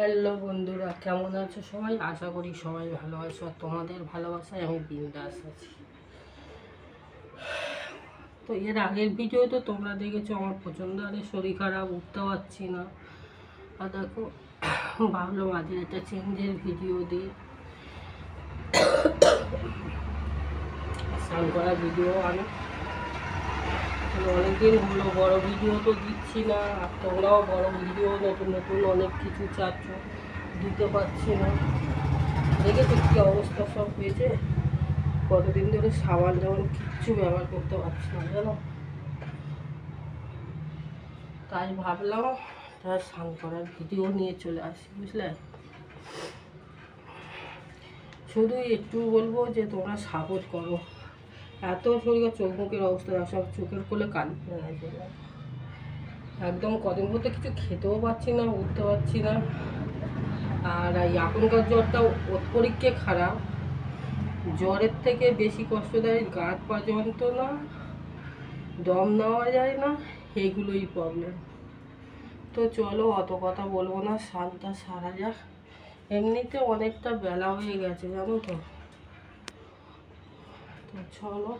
Hello বন্ধুরা, কেমন আছো সবাই? আশা করি সবাই ভালো আছো আর তোমাদের ভালোবাসায় আমি বিন্দাস আছি। তো এর আগের ভিডিও তো তোমরা দেখেছো আমার প্রচণ্ড আরে শরীর খারাপ, উঠতে পারছি না। আর দেখো ভাবলাম আজ একটা চেঞ্জের ভিডিও দিই, স্নান করার ভিডিও। আমি অনেকদিন হলো বড় ভিডিও তো দিচ্ছি না, আর তোমরাও বড় ভিডিও নতুন নতুন অনেক কিছু চাচ্ছ, দিতে পারছি না। দেখেছো কী অবস্থা সব হয়েছে। কতদিন ধরে সাবান যেমন কিচ্ছু ব্যবহার করতে পারছি না জানো। তাই ভাবলাম তার স্নান করার ভিডিও নিয়ে চলে আসি, বুঝলে। শুধু একটু বলবো যে তোমরা সাপোর্ট করো। এত শরীর চোখ মুখের অবস্থা, সব চোখের কোলে কালি পড়ে গেছে একদম। কদিন বলতে কিছু খেতেও পারছি না, উঠতে পারছি না। আর এখনকার জ্বরটা অপরীক্ষে খারাপ। জ্বরের থেকে বেশি কষ্ট দেয় গা হাত পা যন্ত্রণা, দম নেওয়া যায় না, এইগুলোই প্রবলেম। তো চলো অত কথা বলবো না, স্নানটা সারা যাক। এমনিতে অনেকটা বেলা হয়ে গেছে জানো তো। তো চলো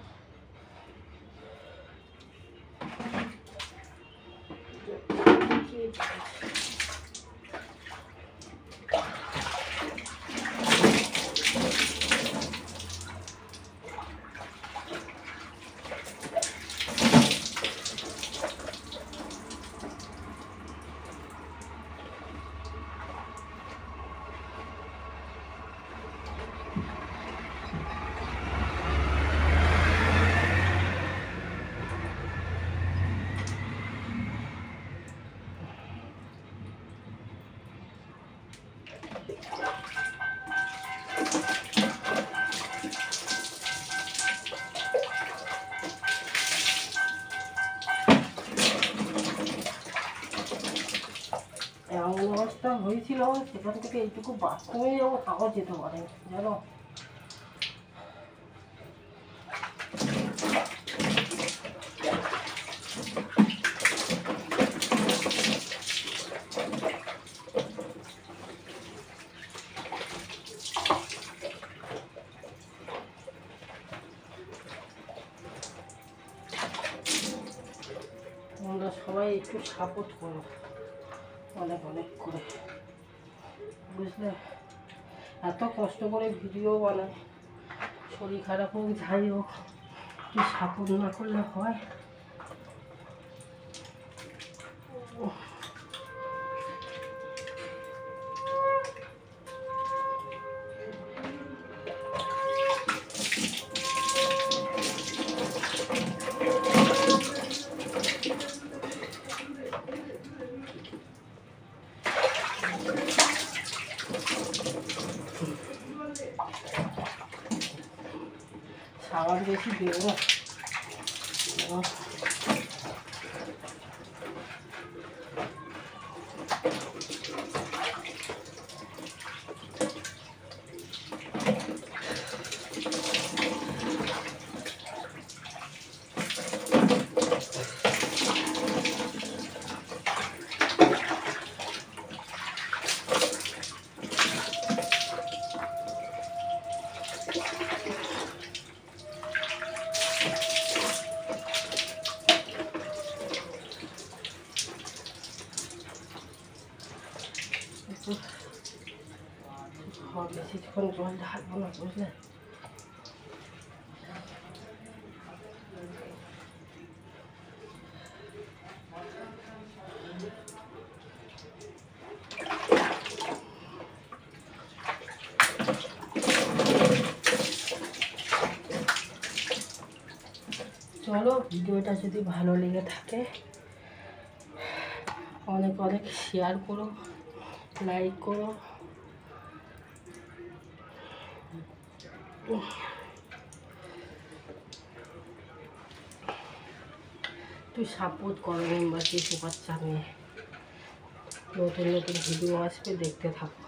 এমন অবস্থা হয়েছিল, সেখান থেকে এইটুকু বাথরুমে যাবো তাও যেতে পারে জানো। তোমরা সবাই একটু সাপোর্ট করো অনেক অনেক করে, বুঝলে। এত কষ্ট করে ভিডিও বানায়, শরীর খারাপ হোক যাই হোক, একটু সাপোর্ট না করলে হয়। সাবান বেশি দেবো না। বেশিক্ষণ জল ঢালবো না, বুঝলে। চলো ভিডিওটা যদি ভালো লেগে থাকে অনেক অনেক শেয়ার করো, লাইক করো। একটু সাপোর্ট করো মেম্বারকে, সুপার চালিয়ে নতুন নতুন ভিডিও আসবে, দেখতে থাকো।